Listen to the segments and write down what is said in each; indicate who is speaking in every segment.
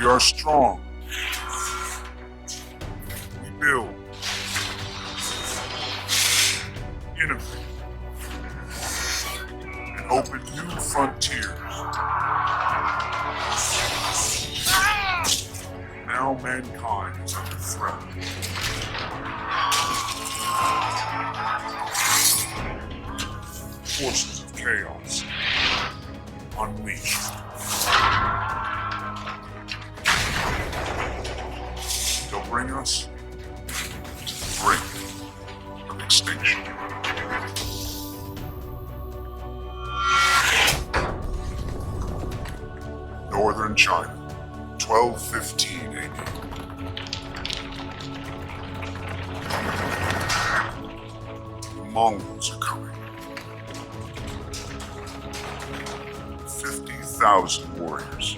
Speaker 1: are strong. We build, innovate, and open new frontiers. Now mankind is under threat. Forces of chaos unleashed. They'll bring us to the brink of extinction. Northern China, 1215 AD. The Mongols are coming. 50,000 warriors.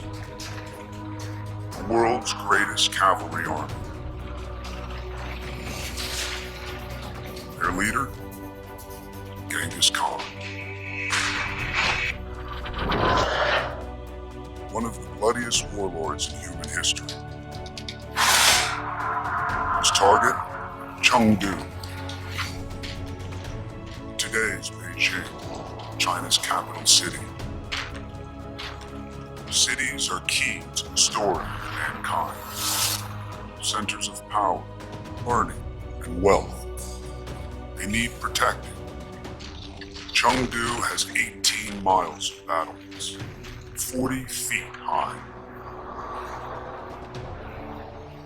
Speaker 1: The world's greatest cavalry army. Their leader, Genghis Khan. One of the bloodiest warlords in human history. His target, Chengdu. Today's Beijing, China's capital city. Cities are key to the story of mankind. Centers of power, learning, and wealth. They need protecting. Chengdu has 18 miles of battlements, 40 feet high.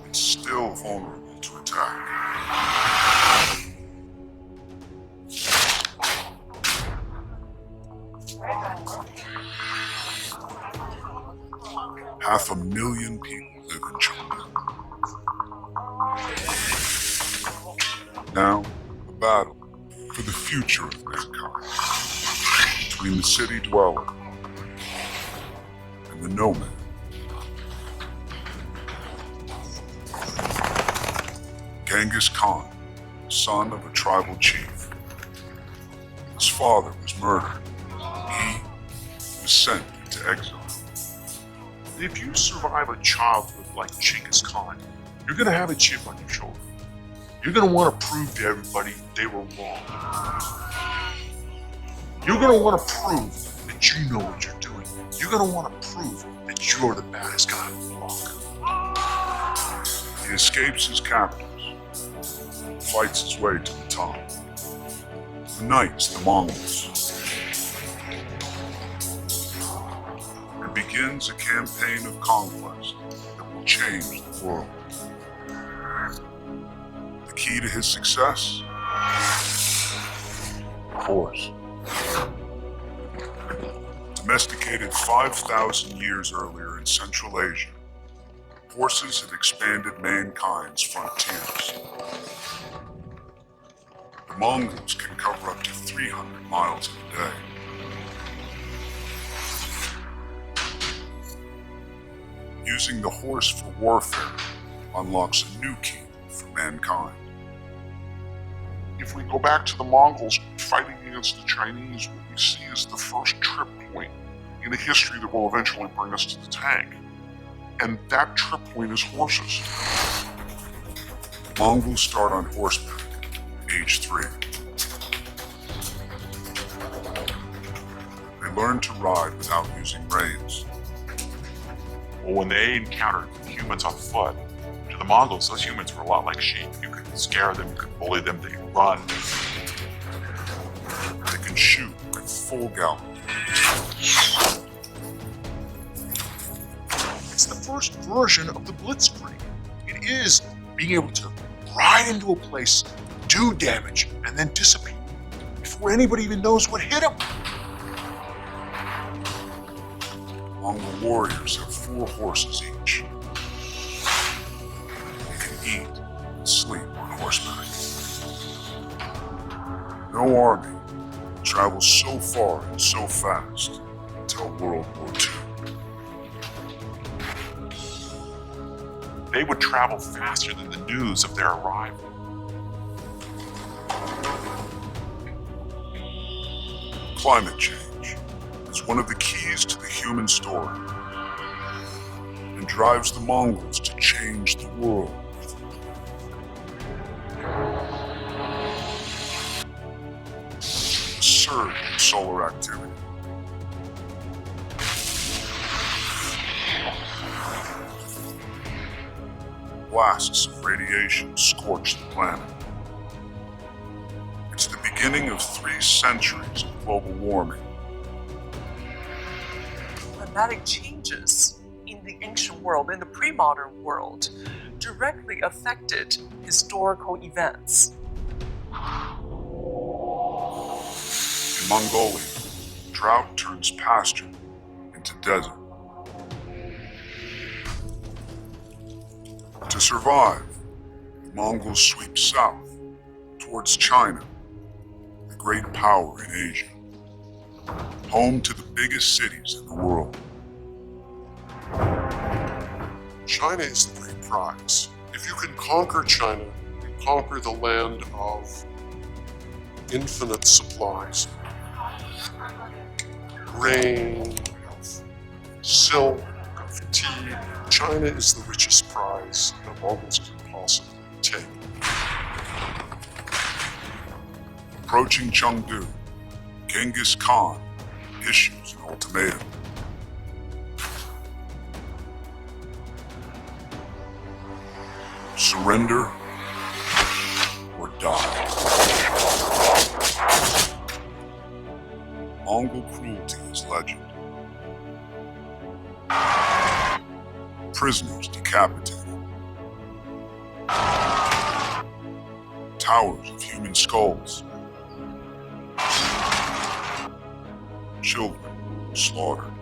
Speaker 1: It's still vulnerable to attack. Half a million people live in Chengdu. Now, a battle for the future of mankind between the city dweller and the nomad. Genghis Khan, son of a tribal chief. His father was murdered. He was sent into exile.
Speaker 2: If you survive a childhood like Genghis Khan, you're going to have a chip on your shoulder. You're going to want to prove to everybody they were wrong. You're going to want to prove that you know what you're doing. You're going to want to prove that you're the baddest guy on the block.
Speaker 1: He escapes his captors, fights his way to the top, unites the Mongols, and begins a campaign of conquest that will change the world. The key to his success? Horse. Domesticated 5,000 years earlier in Central Asia, horses have expanded mankind's frontiers. The Mongols can cover up to 300 miles in a day. Using the horse for warfare unlocks a new key for mankind.
Speaker 2: If we go back to the Mongols fighting against the Chinese, what we see is the first trip point in a history that will eventually bring us to the tank. And that trip point is horses.
Speaker 1: Mongols start on horseback, age 3. They learn to ride without using reins.
Speaker 2: Well, when they encountered humans on foot, to the Mongols, those humans were a lot like sheep. You could scare them, you could bully them, they run.
Speaker 1: They can shoot at full gallop.
Speaker 2: It's the first version of the blitzkrieg. It is being able to ride into a place, do damage, and then disappear before anybody even knows what hit them.
Speaker 1: Mongol warriors have 4 horses each. They can eat and sleep on horseback. No army travels so far and so fast until World War II.
Speaker 2: They would travel faster than the news of their arrival.
Speaker 1: Climate change is one of the keys to the human story. and drives the Mongols to change the world. A surge in solar activity. Blasts of radiation scorch the planet. It's the beginning of 3 centuries of global warming.
Speaker 3: Climatic changes in the ancient world, in the pre-modern world, directly affected historical events.
Speaker 1: In Mongolia, drought turns pasture into desert. To survive, the Mongols sweep south towards China, the great power in Asia, home to the biggest cities in the world.
Speaker 2: China is the great prize. If you can conquer China, you conquer the land of infinite supplies. Grain, of silk, of tea. China is the richest prize the Mongols can possibly take.
Speaker 1: Approaching Chengdu, Genghis Khan issues an ultimatum. Surrender or die. Mongol cruelty is legend. Prisoners decapitated. Towers of human skulls. Children slaughtered.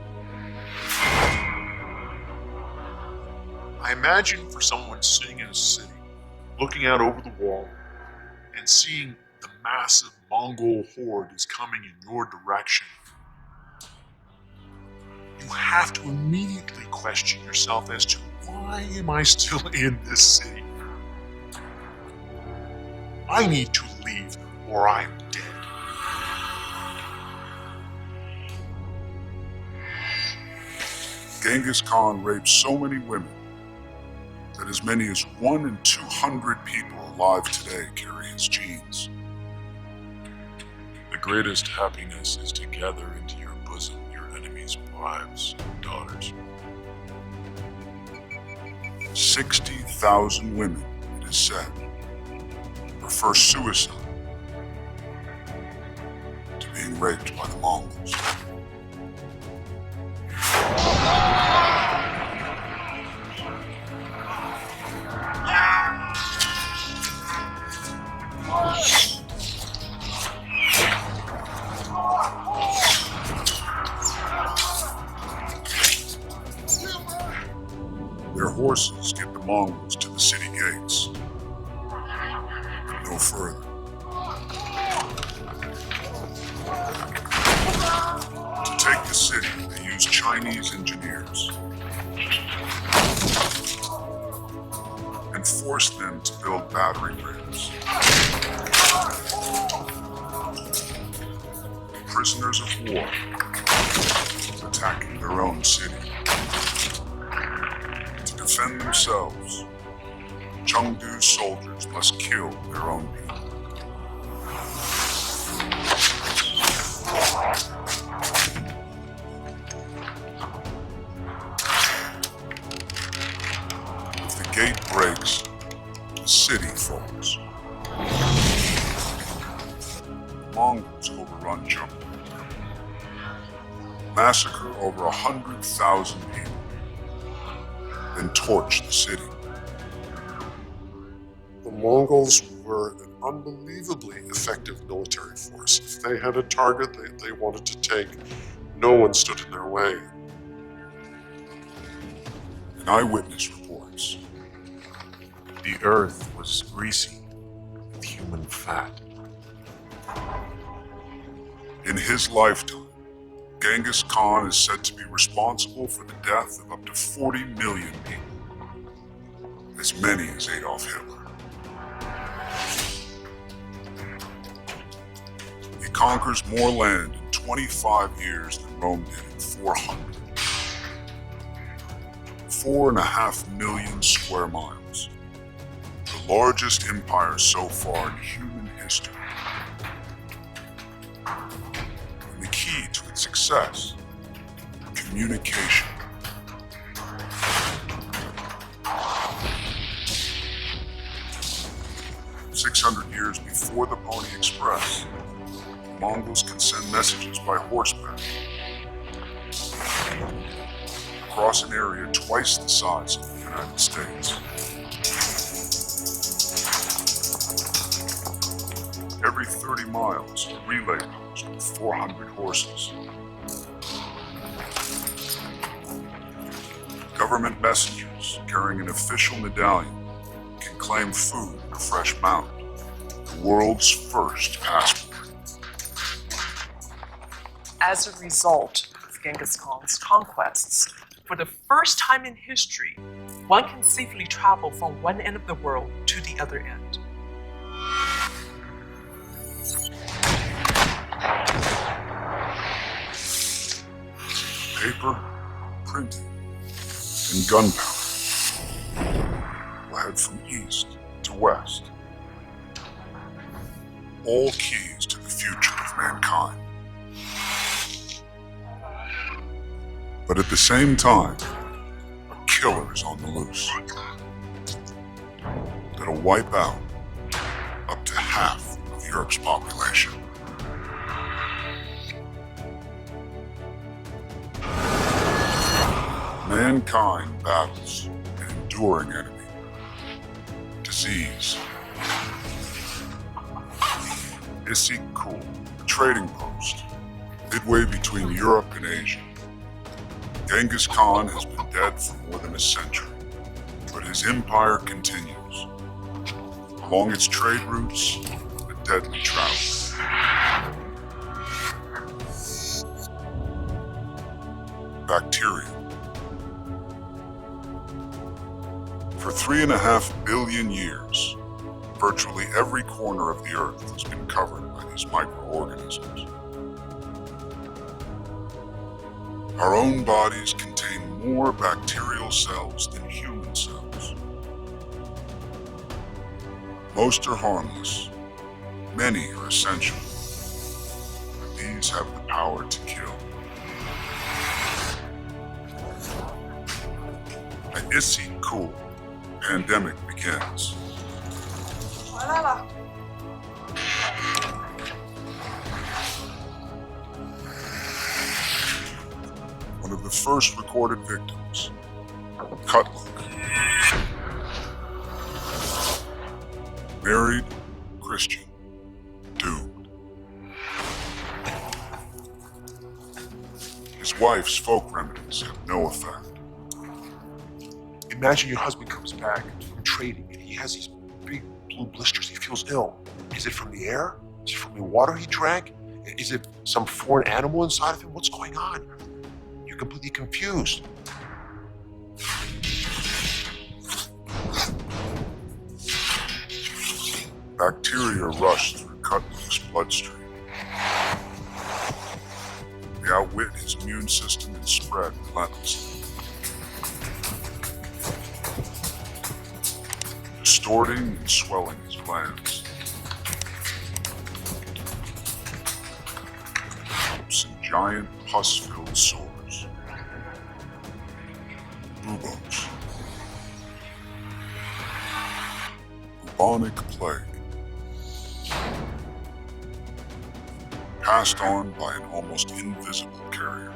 Speaker 2: I imagine for someone sitting in a city, looking out over the wall, and seeing the massive Mongol horde is coming in your direction, you have to immediately question yourself as to why am I still in this city? I need to leave or I am dead.
Speaker 1: Genghis Khan raped so many women that as many as 1 in 200 people alive today carry his genes. The greatest happiness is to gather into your bosom your enemies' wives and daughters. 60,000 women, it is said, prefer suicide to being raped by the Mongols. Their horses get the Mongols to the city gates. No further. To take the city, they use Chinese engineers and force them to build battery rams. Prisoners of war attacking their own city. To defend themselves, Chengdu soldiers must kill their own people. If the gate breaks, the city falls. The Mongols overrun Chengdu, massacre over 100,000 people, then torch the city.
Speaker 2: The Mongols were an unbelievably effective military force. If they had a target they wanted to take, no one stood in their way.
Speaker 1: In eyewitness reports,
Speaker 4: The earth was greasy with human fat.
Speaker 1: in his lifetime, Genghis Khan is said to be responsible for the death of up to 40 million people, as many as Adolf Hitler. He conquers more land in 25 years than Rome did in 400. 4.5 million square miles, the largest empire so far in human history. And the key to its success: communication. Years before the Pony Express, the Mongols can send messages by horseback across an area twice the size of the United States. Every 30 miles, a relay post with 400 horses. Government messengers carrying an official medallion can claim food in a fresh mount. The world's first passport.
Speaker 3: As a result of Genghis Khan's conquests, for the first time in history, one can safely travel from one end of the world to the other end.
Speaker 1: Paper, printing, and gunpowder will head from east to west. All keys to the future of mankind. But at the same time, a killer is on the loose that'll wipe out up to half of Europe's population. Mankind battles an enduring enemy: disease. Kul, a trading post, midway between Europe and Asia. Genghis Khan has been dead for more than a century, but his empire continues. Along its trade routes, a deadly travel. Bacteria. For 3.5 billion years, virtually every corner of the earth has been covered by these microorganisms. Our own bodies contain more bacterial cells than human cells. Most are harmless. Many are essential. These have the power to kill. At Kul, pandemic begins. One of the first recorded victims, Kutluk. Married, Christian, doomed. His wife's folk remedies have no effect.
Speaker 2: Imagine your husband comes back from trading and he has these big blue blisters. He feels ill. Is it from the air? Is it from the water he drank? Is it some foreign animal inside of him? What's going on? You're completely confused.
Speaker 1: Bacteria rush through Kutluk's bloodstream. They outwit his immune system and spread relentlessly, distorting and swelling his glands. Some giant pus-filled sores. Buboes. Bubonic plague. Passed on by an almost invisible carrier.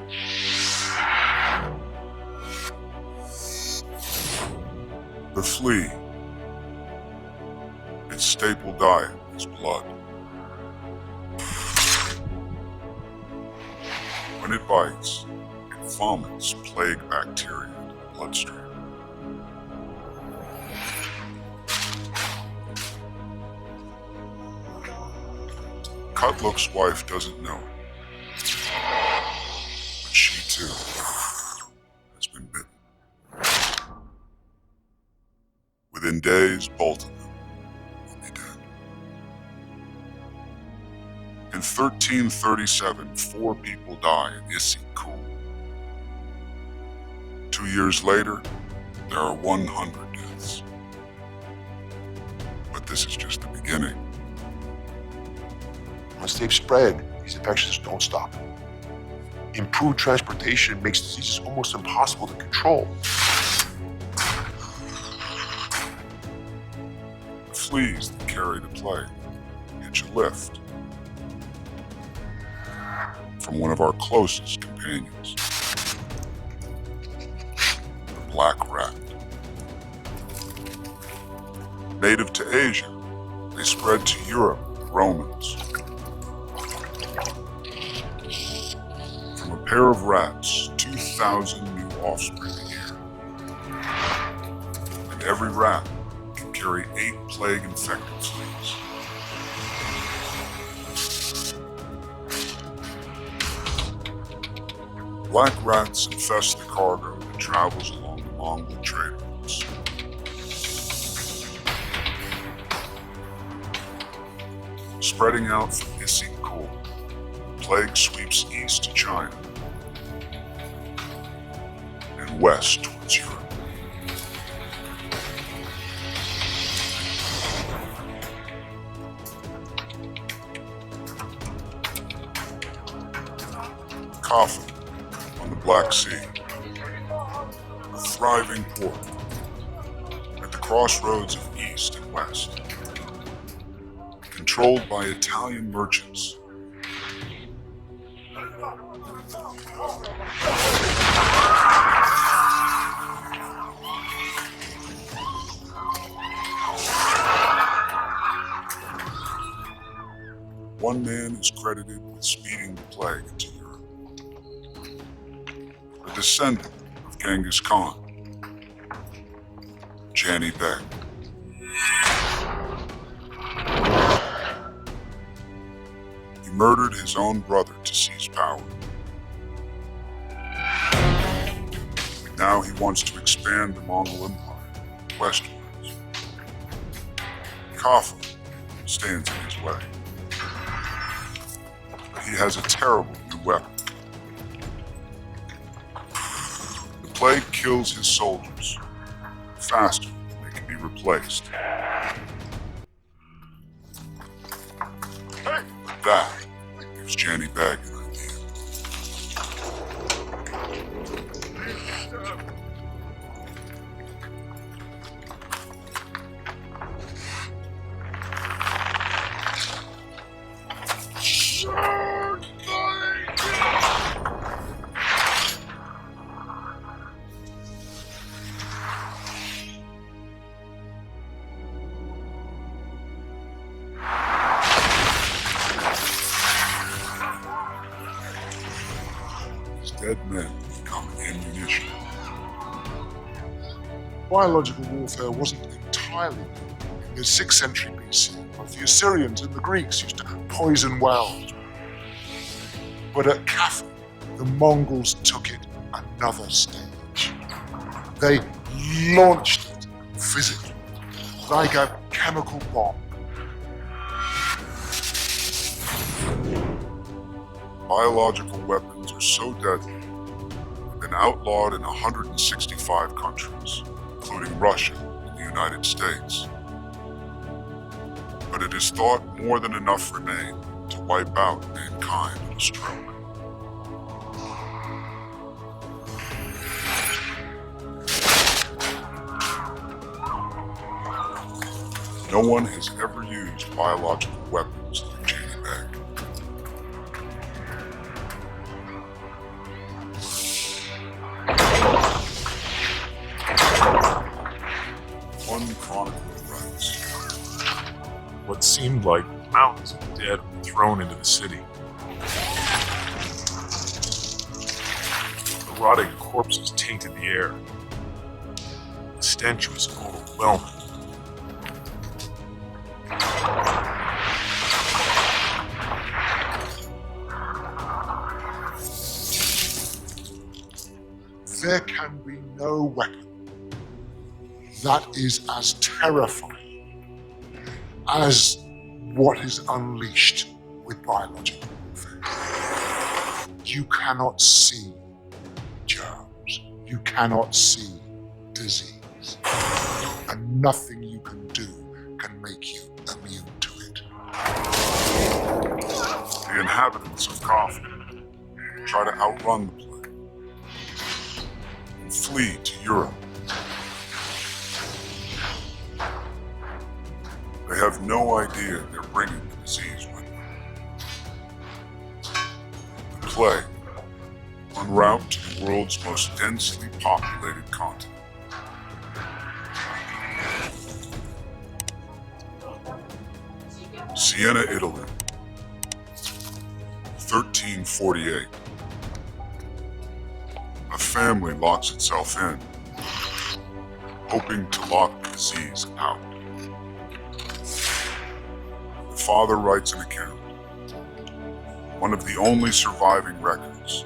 Speaker 1: The flea. Its staple diet is blood. When it bites, it vomits plague bacteria into the bloodstream. Kutluk's wife doesn't know, but she too has been bitten. Within days, both of them will be dead. In 1337, 4 people die in Kul. 2 years later, there are 100 deaths. But this is just the beginning.
Speaker 5: Once they've spread, these infections don't stop. Improved transportation makes diseases almost impossible to control.
Speaker 1: The fleas that carry the plague get you lift from one of our closest companions, the black rat. Native to Asia, they spread to Europe with Romans. From a pair of rats, 2,000 new offspring a year. And every rat can carry 8 plague-infected fleas. Black rats infest the cargo that travels along the Mongol trade routes. Spreading out from Issing-Kul, plague sweeps east to China and west towards Europe. Kaffa on the Black Sea, a thriving port at the crossroads of east and west, controlled by Italian merchants. One man is credited with speeding the plague into Europe. A descendant of Genghis Khan, Jani Beg. He murdered his own brother to seize power. Now he wants to expand the Mongol Empire westwards. Kaffa stands in his way. But he has a terrible new weapon. The plague kills his soldiers faster than they can be replaced. But that gives Jani Beg an idea. Dead men become ammunition.
Speaker 2: Biological warfare wasn't entirely new. In the 6th century BC, both the Assyrians and the Greeks used to poison wells. But at Kaffa, the Mongols took it another stage. They launched it physically, like a chemical bomb.
Speaker 1: Biological weapons are so deadly, they've been outlawed in 165 countries, including Russia and the United States. But it is thought more than enough remain to wipe out mankind in a stroke. No one has ever used biological weapons like Jani Beg. One chronicler writes,
Speaker 4: What seemed like mountains of dead were thrown into the city. The rotting corpses tainted the air. The stench was overwhelming.
Speaker 2: There can be no weapon that is as terrifying as what is unleashed with biological warfare. You cannot see germs. You cannot see disease, and nothing you can do can make you immune to it.
Speaker 1: The inhabitants of Coffin try to outrun the plague and flee to Europe. They have no idea they're bringing the disease with them. The plague, en route to the world's most densely populated continent. Siena, Italy, 1348. A family locks itself in, hoping to lock the disease out. The father writes an account, one of the only surviving records,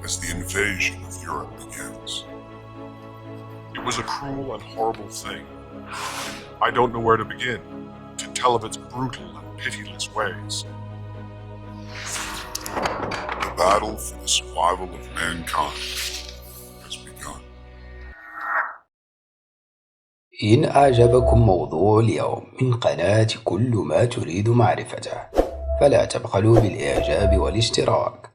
Speaker 1: as the invasion of Europe begins.
Speaker 4: It was a cruel and horrible thing. I don't know where to begin to tell of its brutal and pitiless ways.
Speaker 1: The battle for the survival of mankind has begun.
Speaker 6: إن أعجبكم موضوع اليوم من قناة كل ما تريد معرفته، فلا تبخلوا بالإعجاب والاشتراك.